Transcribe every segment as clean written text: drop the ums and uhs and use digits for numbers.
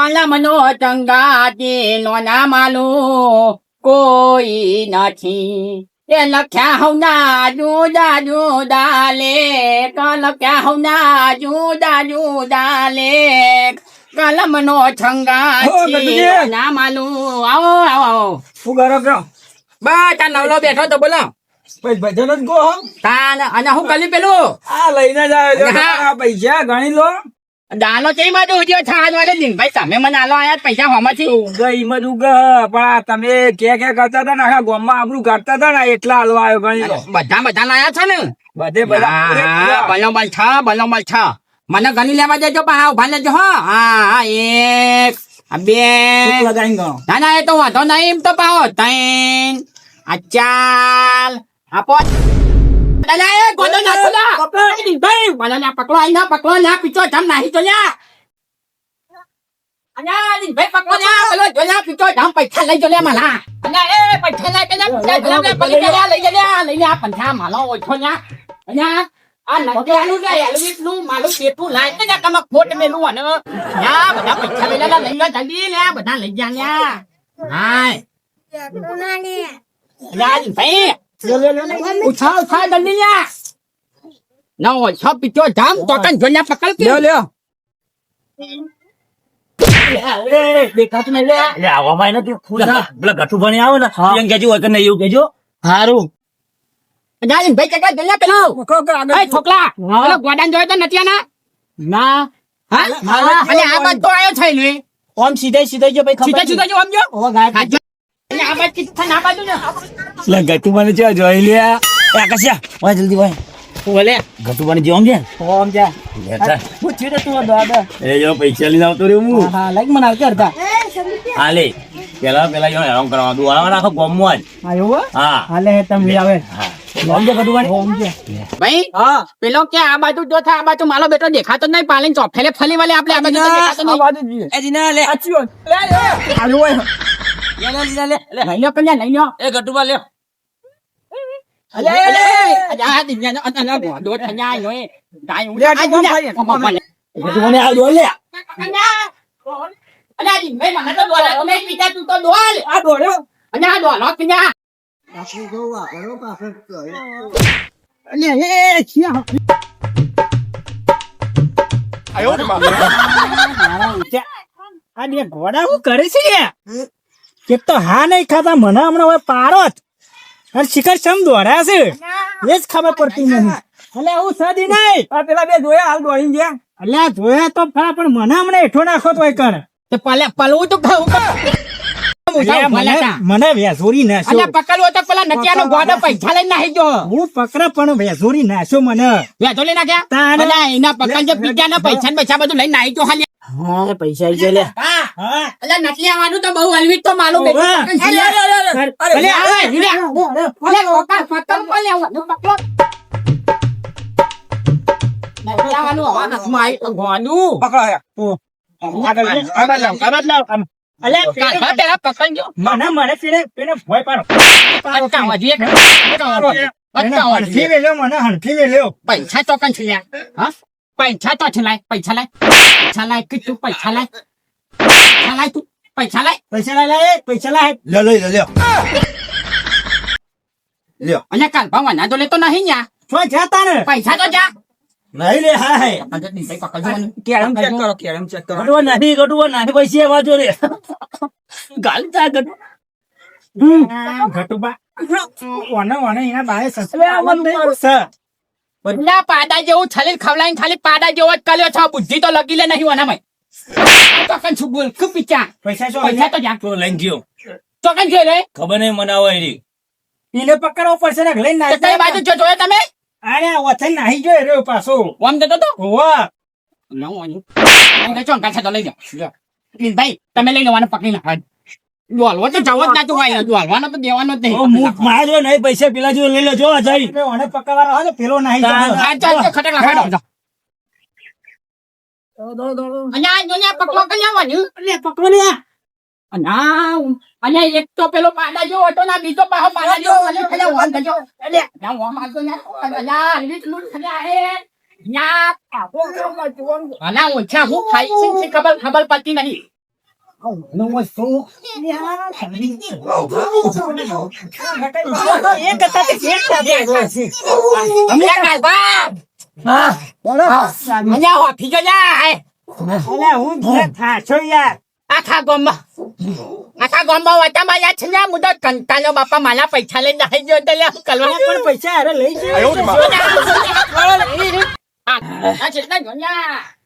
કલમનો ચંગાતી નો ના માલું કોઈ નથી એ લખ્યા હવના જુદા જુદા લેખ લખ્યા હવના જુદા જુદા લેખ કલમનો ચંગાતી ના માલું આવો આવો આવો શું કરો છો? બા તા નવલો બેઠો તો બોલો ભજન જ ગો તા અને હું કરી પેલું આ લઈને જ આવ્યો છો. આ પૈસા ગણી લો. દાનો ચઈ માં ઉજ્યો છાજ વાળે લીનભાઈ તમે મને આલો આયા પૈસા હોમાંથી ઉગ પણ આ તમે કે કરતા હતા ને આખા ગામમાં આપણું કાઢતા હતા ને એટલા હાલવા આવ્યો ગણી લો. બધા લાયા છો ને બધે બધા બલોબલ છ મને ગણી લેવા દેજો પણ હા ઉભા લેજો હા એક બે લગાઈ ગણો. ના એ તો વાંધો નહીં એમ તો પાવો ત્રણ આ ચાર આ પાંચ દાદા એ ગોદો નાખો ના ભાઈ મને પકડો ના પીછો જમ નાહી જો લ્યા અન્યા ની ભાઈ પકડો ના પેલો જો લ્યા પીછો જમ પૈસા લઈ જો લ્યા માલા અન્યા એ પૈસા લઈ કે લ્યા લઈ લ્યા પંથા માલો ઓછો લ્યા અન્યા આ નગેલું લે એલવીસ નું માલું પેટું લાય કે કમ ખોટ મેલું અને યા બધા પૈસા લઈ લે જલ્દી લે બધા લઈ જા લ્યા હાય લ્યા ની ભાઈ ઉઠા જલ્દી લ્યા ના ઓછો પીછો જમ તો કન જો લ્યા પકડ કે લ્યો દેખાતું નહીં લે એટલે આવામાં નથી પેલા ગઠું ભણી આવે ને એમ કેજો હોય કે નહીં એવું કેજો. હારું જાલીન ભાઈ ચકલા જલ્યા પેલો એ ઠોકલા પેલો ગોડાન જોયો તો નથી આના ના હા અને આ બાદ તો આયો છે લે ઓમ સીધા જો ભાઈ સીધા જો આમ જો ઓ ગાય અને આ બાદ કિથા ના બાજુ ને એટલે ગઠું મને છે જોઈ લે એ કસ્યા ઓય જલ્દી ઓય બોલે ગઠું ભણી જો આમ છે ઓમ જા બેઠા પૂછી દે તું દાદા એ જો પૈસા લઈને આવતો રહ્યો હું હા લાઈક મને આવતા હતા હાલે પેલા જો હેરાન કરવા દો આવા નાખો ગોમમાં જ આયો હા હાલે તમે આવે હા ઓમ જે ગઠું ભણી ઓમ જે ભાઈ હા પેલો કે આ બાજુ જો થા આ બાજુ માલો બેટો દેખાતો નહીં પાલીન ચોફેલે ફલી વાલે આપણે આ બાજુ તો દેખાતો નહીં આ બાજુ જોઈએ. એ જીના લે સાચી વાત. આલુ હોય. લે લઈ લો કલ્યા લઈ લો એ ગઠું ભા લે અલે આ દિન્યા અના ગોડો થયા યો એ ગાય લે, આ કોમ ભાઈ, કોમ ભાઈ. ગઠું ભણી આ દો લે અલા દી મે મને તો દોલા તમે પીતા તું તો દોલ આ દોડ્યો. અને આ દોલો કન્યા અલે એ છિયા આ બે ઘોડા શું કરે છે લે? એક તો હા નહીં ખાતા મને હમણાં હવે પારો જ અને શિખર ચમ દોડ્યા છે એ જ ખબર પડતી નહીં. એટલે હું સદી નહીં આ પેલા બે જોયા હાલ દોડી ગયા. એટલે જોયા તો ખરા પણ મને હમણાં હેઠો નાખો તો કર તે પલવું તો ખાવું મને વેસોરી નાખ્યો. અલા પકડવો તો પેલા નટિયાનો ગોડો પૈસા લઈને નાહી ગયો હું પકડે પણ વેસોરી નાખ્યો મને. વેચો લઈ નાખ્યા તારે. અલા એના પકડ પીજા ના પૈસા બધું લઈને નાહી ગયો હાલે હા પૈસા આવી જાય લે હા અલા નકલી આવવાનું તો બહુ હલવી તો માલુમ ઓવે. મને પેલે ભોય પાડો. હણફી વેલ્યો મને હણફી વેલ્યો. પૈસા તો કન છે પૈસા તો છે પૈસા લાય કીધું પૈસા લાય તું પૈસા લાય પૈસા લાય પૈસા લાય. લ્યો અને કાલ ભાવ ના તો લેતો નહીં ન્યા છો જાતા ને પૈસા તો જા નહીં લે હા હે કેરમ ચેક કરો કેરમ ચેક કરો. ગટું નહીં પૈસા વાંચો રે ગાલ ચા ગટું ઘટુબા ઓને એના બારે સસવે ના પાડા જેવું છલીલ ખવલાઈને ખાલી પાડા જેવો જ કર્યો છે બુદ્ધિ તો લગી લે નહીં ઓનામાં ચોકન છું બોલ ખૂબ પીચા પૈસા શું પૈસા તો જા તો લઈને ગયો ચોકન છે રે ખબર નહીં મને આવે એની એને પકડવો પડશે ને લઈને તો કઈ બાજુ જો જોયો તમે અરે ઓથે નાહી ગયો રે પાછો ઓમ દેતો તો ઓવા ચોંકા છે તો લઈ જાઓ ભાઈ તમે લઈ લેવાનું પકડી નાખો ડોલવો તો જવો જ ના તું ભાઈ ડોલવાનો તો દેવાનો જ નહીં મારા જો નહીં પૈસા પેલા જો લઈ લો જો જઈ ઓને પકડવાનો હોય ને પેલો નાહી ગયો આ ચાલ ખટક લખાડો અહીંયા પકડો કલ્યા વાનું લે પકડો લે અને એક તો પેલો પાડા જેવો હતો ને બીજો પાછો પાડા જેવો અને પેલા વન થયો એટલે ના વન આવતો ને અલા લીટલું થયા હે યા આવો અલા ઓછા હું ખાઈ છે ખબર પડતી નહીં આખા ગામમાં વાતામાં યાદ છે ને મુદત કંટાળ્યો બાપા મારા પૈસા લઈને આવી ગયો તો લે કરવા પણ પૈસા હારે લઈ ગયો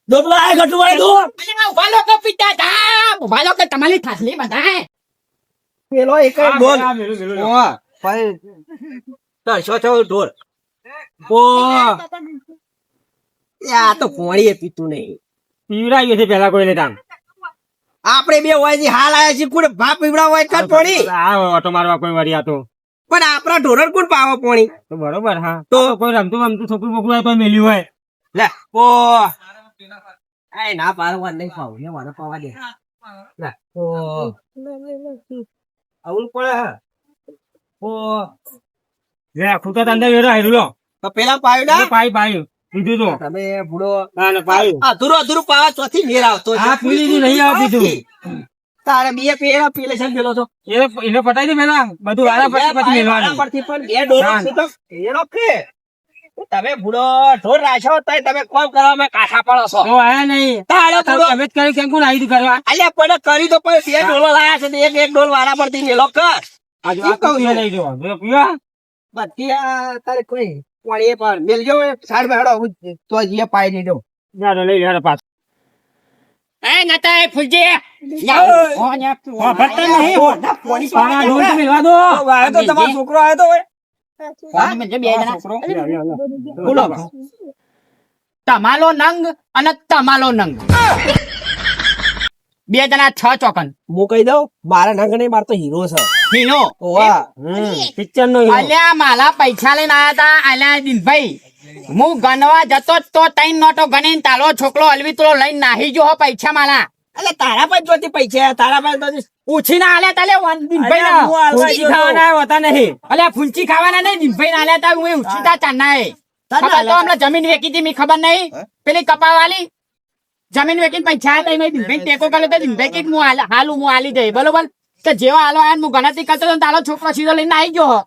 ડોબલા આ ગટુ વાળી તું ઉભાલો કે પિતા ધામ ઉભાલો કે તમારી થાસલી બધા પેલો એક બોલ ઢોર આ તો પોણી પીતું નહીં પીવડાવ્યું છે પેલા કોઈ લેતા આપણે બે હોય છે હાલ આયા છે કોણ ભાપ પીવડા હોય કાટ પોણી ઓટો મારવા કોઈ વારી આતો પણ આપણા ઢોરર કોણ પાવો પોણી તો બરોબર હા તો કોઈ રમતું છોકરું બોકરું તો મેલ્યું હોય લે ઓ આય ના પારવા નહીં પાવું લે વાળા પાવા દે લે ઓ આવું પડે ઓ લે ખૂટા તંદે વેરો હેડલો તો પેલા પાયું ના પાયું બીજું તો તમે ભૂડો ના પાયું અધૂરું પાવા ચોથી મેર આવતો આ પૂરી નહીં આવતી તું તારે બે પેલા પેલે છે પેલો તો એને પટાઈ દે પેલા બધું આરા પછી મેલવાનું પરથી પણ બે ડોરો છે તો એનો કે તમે ભૂડો ઢોર રાખ્યો તો તમે કોમ કરવા માં કાઠા પડો છો તો આયા નહીં તારે ભૂડો તમે જ કરી કેમ કોણ આવી કરવા અલ્યા પણ કરી તો પણ બે ડોલો લાયા છે તો એક ડોલ વાળા પરથી મેલો કર આજે આ કહું લઈ જો પીવા બધી આ તારે કોઈ પાણી પર મેલજો સાઈડ માં હેડો તો જીએ પાઈ દેજો ના લઈ લે પાછ એ નતા એ ફૂલજી ફરતા નહીં પાણા ઢોલ તો મેલવા દો આયો તો તમારો છોકરો આયો તો બોલો તમાલો નંગ અને તમાલો નંગ બે જણા 6 ચોકન હું કહી દઉં મારા નંગ નહીં મારતો હીરો છે હીરો ઓવા પિક્ચર નો અલ્યા માલા પૈસા લઈને આયા તા અલ્યા દિનભાઈ હું ગણવા જતો જ તો 3 નોટો ગણીને તાલો છોકરો અલવિતરો લઈને નાહી જો પૈસા માલા એટલે તારા પાસે જોતી પૈસા તારા પાસે પૂછી ના આલ્યા તાલે દિનભાઈ ફૂંચી ખાવાના હોતા નહીં અલ્યા ફૂંચી ખાવાના નહીં દિનભાઈ ના આલ્યા તા હું ઉછીતા ચાના એ ખબર તો હમણાં જમીન વેચી હતી મી ખબર નહીં પેલી કપાવાલી જમીન વેચીને પૈસા હતા મેં દિનભાઈ ટેકો કર્યો તો દિનભાઈ કે હું હાલું હું આલી દઈ બરોબર તો જેવા હાલો આયા હું ગણતરી કરતો તો તારો છોકરો સીધો લઈને આવી ગયો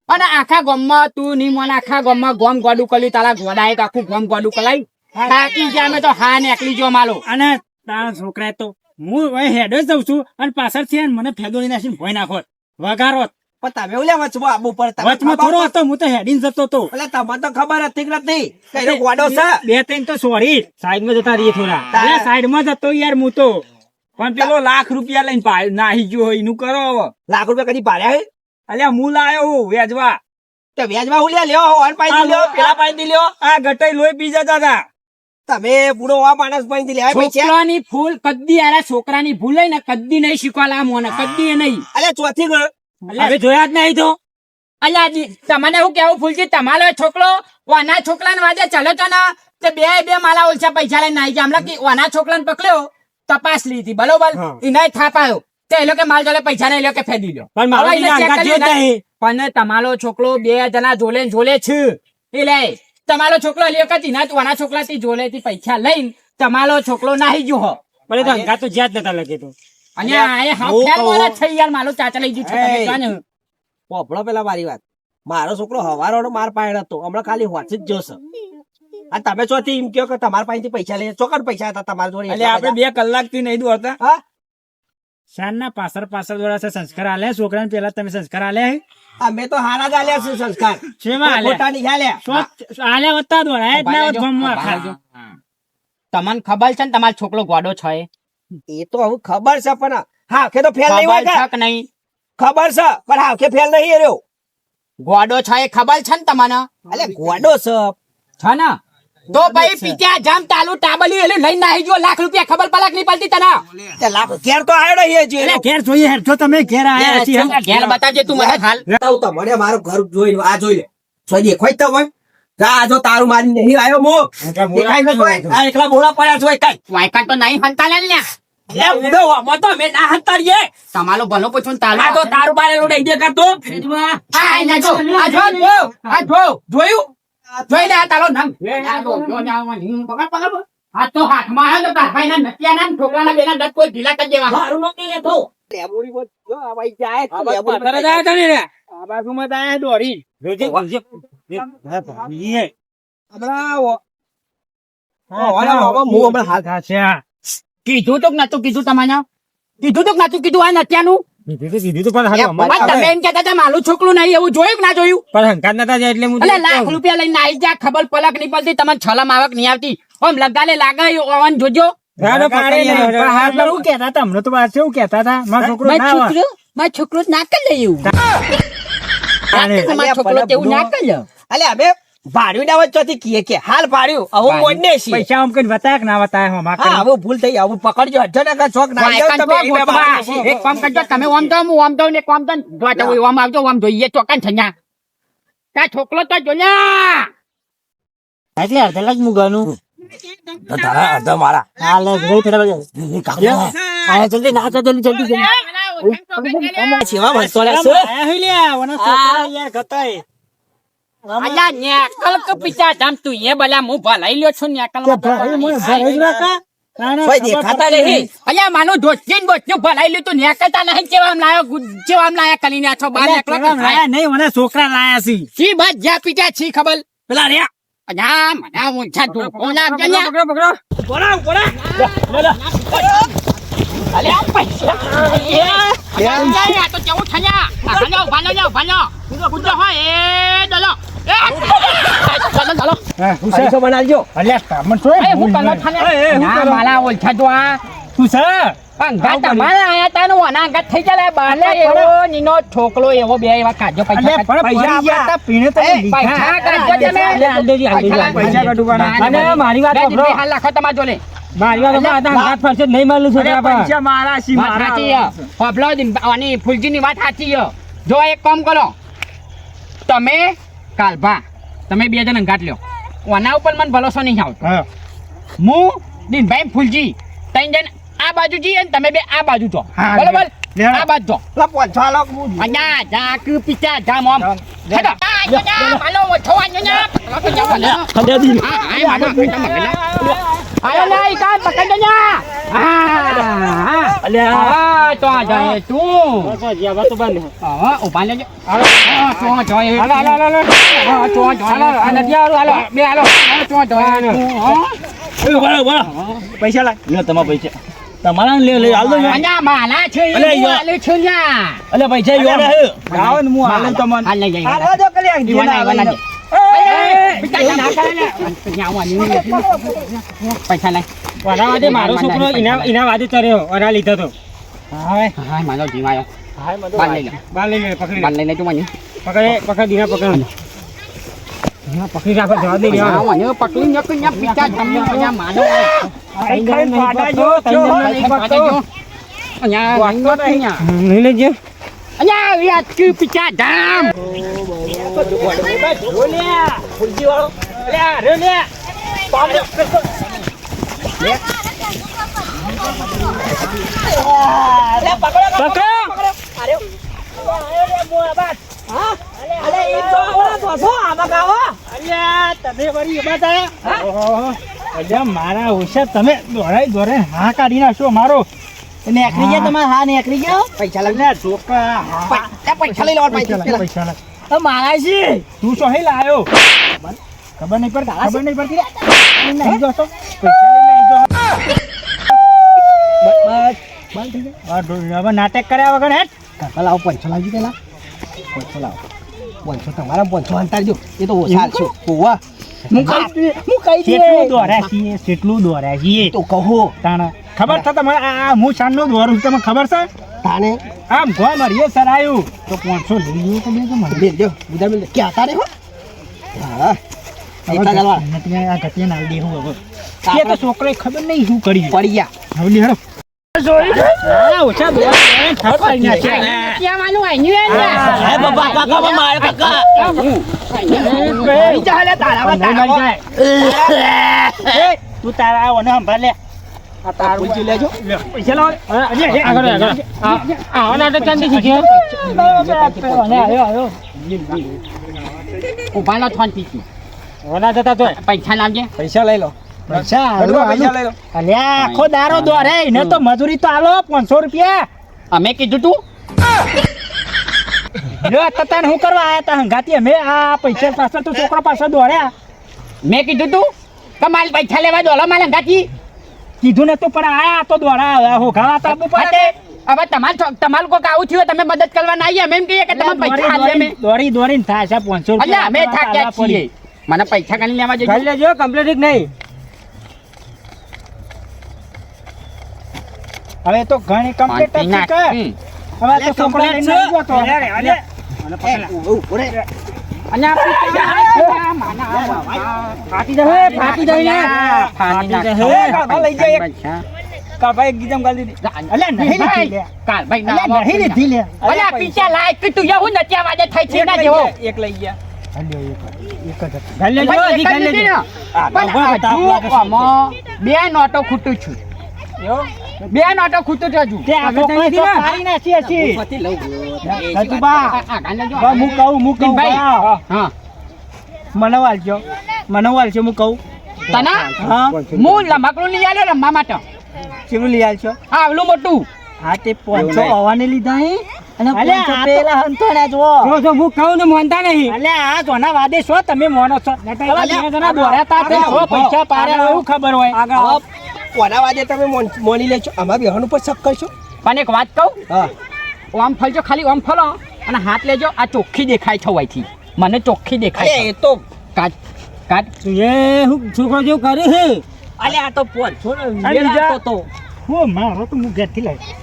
અને આખા ગામમાં તું ની મને આખા ગામમાં ગોમ ગોડું કર્યું તારા ગોડાએ તો આખું ગોમ ગોડું કરાઈ થાકી ગયા અમે તો હા નીકળી ગયો માલો અને તારા છોકરા તો હું હેડ જ જઉં છું અને પાછળથી મને ફેદોડી નાખીને ભોય નાખો વગારો પણ તમે ઓલ્યા વચમાં આબુ પર વચમાં થોડો હતો હું તો હેડીને જતો હતો એટલે તમને તો ખબર હતી કે નથી કઈનો ગોડો છે બે ત્રણ તો સોરી સાઈડમાં જતા રહીએ થોડા સાઈડમાં જતો યાર હું તો પણ પેલો ₹1,00,000 લઈને નાહી ગયો હોય એનું કરો હવે ₹1,00,000 કદી પાડ્યા અલ્યા હું લાયો હું વેજવા તો વ્યાજમાં ઉલ્યા લ્યો ઓન પાઈ લ્યો પેલા પાઈ લ્યો આ ગટાઈ લોહી પી જતા હતા તમે બુડો આ માણસ પાઈ લ્યા પૈસા છોકરાની ફૂલ કદી આરા છોકરાની ભૂલ લઈ ને કદી નહીં શીખવાલા મોને કદી નહીં અલે ચોથી ગણ હવે જોયા જ નહીં તો અલ્યા તમને એવું કેવું ફૂલજી તમારો છોકરો વાના છોકરાને વાજે ચાલો તો ને તે બે માલા ઓછા પૈસા લઈને નાઈ ગયા હમણાં વાના છોકરાને પકડ્યો તપાસ લીધી બરોબર એને થાપાયો તે એ લોકો માલ જોડે પૈસા નહીં લો કે ફેદી લ્યો પણ મારો પણ તમારો છોકરો 2 જણા જોલે છે એટલે તમારો છોકરો લ્યો કે ના વાના છોકરા થી જોલે થી પૈસા લઈને તમારો છોકરો નાહી ગયો હો પણ તો અંગા તો જ્યાં જ નતા લગે તો અને આ હાફેર મોરા છે યાર માલો ચાચા લઈ ગયું છે પોપડો પેલા મારી વાત મારો છોકરો હવારો માર પાયણ હતો હમણાં ખાલી વાંચી જ જોશે આ તમે ચોથી એમ કહો કે તમારા પાસેથી પૈસા લઈએ ચોકડ પૈસા હતા તમારા જોડે એટલે આપણે 2 કલાક થી નહીં દોડતા હા શાનના પાછળ દોડા છે સંસ્કાર આલે છોકરાને પેલા તમે સંસ્કાર આલે અમે તો હારા જ આલ્યા છે સંસ્કાર શેમાં આલે ખોટા નહીં આલ્યા આલે વત્તા દોડા એટલા વત ગમવા ખાજો તમને ખબર છે ને તમારો છોકરો ગોડો છે એ તો હવે ખબર છે પણ હા કે તો ફેલ નહીં હોય ખબર છે કે નહીં ખબર છે પણ હા કે ફેલ નહીં રહ્યો ગોડો છે એ ખબર છે ને તમને અલે ગોડો છે ને તો ભાઈ પીત્યા જામ તાલુ ટાબલી એટલે લઈને નાહી જો ₹1,00,000 ખબર પલક નહીં પડતી તને છે લાખ ઘેર તો આવ્યો નહીં જે એટલે ઘેર જોઈએ હેડ જો તમે ઘેર આયા છીએ ઘેર બતાવજે તું મને હાલ બતાવ તો મને મારું ઘર જોઈને આ જોઈ લે જોઈ દેખાય તો હોય જા જો તારું મારી નહીં આવ્યો મો દેખાય ન જોય આ એકલા બોલા પડ્યા જોય કઈ વાયકા તો નહીં હંતાલે ને એ ઉડો મો તો મે ના હંતાડીએ તમારો ભલો પૂછો ને તાલો આ તો તારું બારેલું નહીં દેખાતો આ ના જો આ જો જોયું જોઈ લે આ તાલો નંગ પકડ આ તો હાથમાં આવ્યો તો કારભાઈના નટિયાના ને છોકરાના બેના ડટ કોઈ ઢીલા કરી દેવા. મારું નથી લેતો લેબુરી બોલ જો આ ભાઈ જાય આ બાજુ પથ્થર જ આયા તા ને રે. આ બાજુમાં તો આયા દોરી. જોજે. કીધું તો કે નતું કીધું તમારે? કીધું તો કે નતું કીધું આ નટિયાનું? કીધું તો પણ હાલો અમારે આ તમે એમ કહેતા હતા મારું છોકરું નહીં એવું જોયું કે ના જોયું? પણ હંકાર નતા જાય એટલે હું અલે લાખ રૂપિયા લઈને આવી જા ખબર પલક નહીં પડતી તમને છલમ આવક નહીં આવતી. ઓમ લગાલે લાગે ઓવન જોજો. હાથ પર હું કહેતા હતા હમણાં તો પાછું એવું કહેતા હતા મારો છોકરો ના આવે. મારો છોકરો ના કરી એવું. મારો છોકરો તેવું ના કરી. અલે અમે ભાડ્યું ના વચ્ચે ચોથી કીએ કે હાલ ભાડ્યું હવે મોડને છીએ પૈસા આમ કઈ બતાયા કે ના બતાયા હો માં હા હવે ભૂલ થઈ હવે પકડજો 18 ચોક ના આવ્યો તમે એક કામ કરજો તમે ઓમ તો હું ઓમ તો ને કોમ તો જોતા હોય ઓમ આવજો ઓમ જોઈએ ચોકન છન્યા તા છોકરો તો જોયા એટલે અડધા જ મુગાનું તારા અડધા મારા હાલ ગઈ ફેરા આયા જલ્દી ના જલ્દી સેવા ભરતો લેશે આયા હઈ લે વના છોકરા યાર ગતાય અલ્યા નેકલ કે પિતા જામ તું એ બલા હું ભલાઈ લ્યો છું નેકલ કોઈ દેખાતા નહીં અલ્યા માનો ધોચીન બોચનું ભલાઈ લ્યો તું નેકતા નહીં કેવામ લાયો જેવામ લાયા કલીને છો બાર નેકલો લાયા નહીં મને છોકરા લાયા છે છી બસ જ્યાં પિતા છી ખબર પેલા રે અલ્યા મને હું છાતું કોના જલ્યા પકડો બોલા અલ્યા પૈસા આ તો કેવું થયા ભાલો કુદો હોય એ દલો પૈસો બનાવજો અલ્યા કામન છો એ હું કલો થને ના માલા ઓલછા તો આ તું છે અંગા તમારા આયા તાનો અનાંગત થઈ જાય બાલે એવો નીનો છોકરો એવો બે એવા કાજો પૈસા પૈસા ગયા પીણે તો પૈસા કાઢો તમે પૈસા કાઢવાના અને મારી વાત સાંભળો હાલ લાખો તમાર જોલે મારી વાત આધા હાથ ફરશે નહીં માલું છોકરા પૈસા મારા સી મારા હોબલો આની ફૂલજીની વાત સાચી છે જો એક કામ કરો તમે કાલભા તમે બે જણ અંગાટ લ્યો ઓના ઉપર મને ભરોસો નહીં આવતો હું દિનભાઈ ફૂલજી ત્રણ જણ આ બાજુ જઈએ ને તમે બે આ બાજુ છો બરોબર આ બાજુ છો લા પોછા લોક મુ અન્યા જા કે પિતા જા મોમ હેડો હાલો ઓછો આન્યા લોકો જાવ ખડે દી આ માનો પૈસા મગના આયો લે ઈકા પકડ જા હા અલ્યા તો આ જાય તું જીવા તો બંધ હા ઉભા લેજો તો જોય હાલો તો જોય આ નદી હાલો બે હાલો તો જોય બરાબર પૈસા લાગ લે તમારા પૈસા તમારા લે હાલ દો અન્યા માલા છે આલે છે ન્યા અલે પૈસા યોને હે આવો ને હું હાલ તમને હાલ લઈ જાય હાલો જો કલી દીવાના પિતા ના કરે ન્યા વાની પૈસા લઈ વાડા દે મારો છોકરો ઇના વાદે ચર્યો ઓરા લીધો તો હાય હાય મારો જીવ આયો હાય મદો બાલ લઈ લે બાલ લઈ લે પકડી બાલ લઈ લે તું મને પકડ દીના પકડ હા પકડી રાખો જવા દે આ મને પકડી નક ન્યા પિતા તમને અહીંયા માનો તઈ ફાડા જો તઈ પાડજો અહીંયા વાંગો અહીંયા નહીં લેજે અહીંયા યાર કે પિતા ધામ ઓલ્યા ફુલજી વાળો ઓલ્યા રે લે પાડો લે પકડો અરે અરે મોબાત હા અરે ઈ તો ઓસો આમાં ગાવો અલ્યા તમે વળી બતા ઓહો અલ્યા મારા ઓછા તમે દોરાઈ હા કાઢી નાખો મારો નેકરી ગયા તમારે હા નેકરી ગયા પૈસા લાગ અલ્યા છોકરા પૈસા લઈ લો પૈસા લાગ મારા છે તું શું હે લાયો ખબર નહીં પડતી નહીં જોતો પૈસા લઈને બસ નાટક કર્યા વગર હેઠ કાકા લાવો પૈસા લાવજો પેલા પૈસા લાવો પૈસા તમારા 500 અંતારજો એ તો ઓછા છે ઓવા કેટલું દોર્યા છીએ તો કહો તાણા ખબર છે તમને આ હું શાનનો દોરું તમને ખબર છે તાને આમ ગોય મરીએ સરાયું તો 500 લઈ ગયો તો મને બેલ દો બુધા બેલ કે આતા રે હો હા એટલા ચાલવા આ ગતિયા ના દે હું હવે કે તો છોકરે ખબર નહીં શું કરી પડી ગયા હવે લે હેડો ઓછા દોરા ઠપ કરી નાખ્યા ક્યાં માનું આન્યું હે બાબા કાકા મારે કાકા ચાલે તારા તું તારા ઓને સંભાળ લે આ તારું પૂછી લેજો પૈસા લાવ આગળ આના તો ચાંદી શીખ્યો આવ્યો ઉભાનો થોન પીકી ઓના જતા તો પૈસા લાવજે પૈસા લઈ લો પૈસા હેડો, હાલો, પૈસા હાલો. લઈ લો. અલ્યા આખો દારો દોરે એને તો મજૂરી તો આલો 500 રૂપિયા અમે કીધું તું લ્યો તતાને શું કરવા આયા તા હંગાતી અમે આ પૈસા પાછળ તો છોકરા પાછળ દોડ્યા મેં કીધું તું કે મારે પૈસા લેવા દોલો મારે અંગાથી કીધું ને તો પણ આયા તો દોડા હોઘાવા તો આપવું પડે હવે તમારું કોઈક આવું થયું તમે મદદ કરવા ના આવીએ અમે એમ કહીએ કે તમે પૈસા આલીએ અમે દોડી દોડીને થાય છે 500 અલ્યા અમે થાક્યા છીએ મને પૈસા કાઢી લેવા ખાઈ જોઈએ લેજો કમ્પ્લીટ નહીં હવે તો ઘણી કમ્પ્લીટ જ છે કે હવે તો છોકરા લઈને આવી ગયો તો ફાટી જશે લઈ જાય કાભાઈ ગીતમ ગાલી દીધી અલ્યા નહીં લીધી લે. અલ્યા નહીં લીધી લે. અલ્યા પીછા લાયક તું યહુ નચ્યા વાજે થઈ છે ના જેવો એક લઈ ગયા અલ્યો એક જ હતી. ભાઈ, એક જ લીધી ને. પણ હજુ આમાં બે નોટો ખૂટું છું બે નોટો ખૂટું છું હજુ તે આ છોકરી તો પાડી નાખી હશે. પતિ લઉં હજુ બા બા, હું કહું ભાઈ. બા. હા મને વાલજો હું કહું તના હા હું લમકડું લઈ આવ્યો રમવા માટે ચીવું લઈ આલશો હા આવલું મોટું હા તે 500 આવવાને લીધા હે અને અલ્યા, 500 આ તો- પેલા હંતોડ્યા જો જો હું કહું ને માનતા નહીં અલ્યા આ જોના વાદે છો તમે મોનો છો હવે બે જણા દોડ્યા તા તે આગળ સો પૈસા પાડ્યા એવું ખબર હોય આગળ કોના વાજે તમે મોની લેજો આમાં બેહણ ઉપર શક કરશો પણ એક વાત કહું હા આમ ફરજો ખાલી આમ ફરો અને હાથ લેજો આ ચોખ્ખી દેખાય છે વયથી મને ચોખ્ખી દેખાય એ છે તો કાટ કાટ એ હું છોકરો જેવું કરે હે અલે આ તો પોન છોડ આ બીજા- તો હું મારો તો હું ઘેરથી લાવી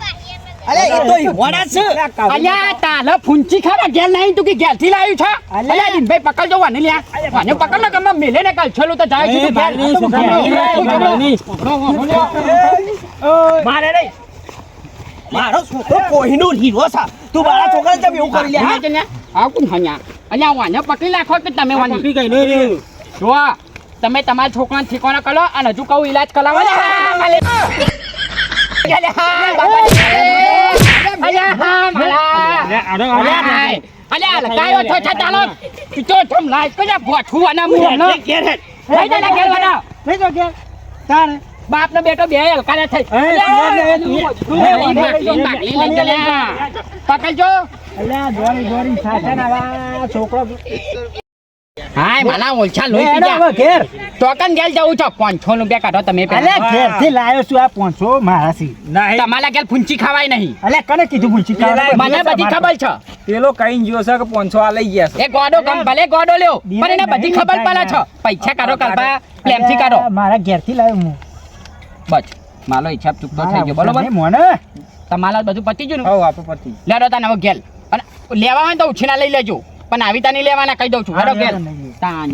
અલે એ તો ઈવોડા છે અલ્યા તાલે ફૂંચી ખાવા ઘેર નહીં તું કે ઘેરથી લાવ્યું છે અલ્યા દિનભાઈ પકડજો વાને લ્યા વાને પકડ ને ગમે મેલે ને કાલ છેલ્લું તો જાય છે તું ઘેર. મારે નહીં મારો છોકરો કોહિનૂર હીરો છે તું મારા છોકરાને તમે એવું કરી લે હા? આવ કોણ હન્યા અલ્યા વાને પકડી નાખો કે તમે વાની જો તમે તમારા છોકરાને ઠીકાણા કરો અને હજુ કહું ઈલાજ કરાવો ને બાપ નો બેટો બે હલકા થઈ પકડજો અલ્યા દોડી થાશે ને આવા છોકરો હાય મને ઓછા લોહી પી હવે ગયા ઘેર ટોકન ગેલ જવું છો 500 રૂપિયા કાઢો તમે અલ્યા પેલા ઘેરથી લાવ્યો છું આ 500 મારાથી તમારા ગેલ ફૂંચી ખવાય નહીં અલ્યા કને કીધું પૂછી મને બધી ખબર છે પેલો કઈ ગયો છે કે 500 આ લઈ ગયા એ ગોડો ગમ ભલે ગોડો લ્યો પણ એને બધી ખબર પડે છે પૈસા કાઢો કાઢવા પ્લેમથી કાઢો મારા ઘેરથી લાવ્યો હું બસ માલો હિસાબ ચૂકતો થઈ ગયો બરોબર મોને તમારા બધું પતી ગયું ને હો આપો પરથી લેડો તાને હવે ગેલ અને લેવા હોય તો ઉછીના લઈ લેજો પણ આવી તા નહીં લેવાના કહી દઉં છું હેડો ગેલ તાને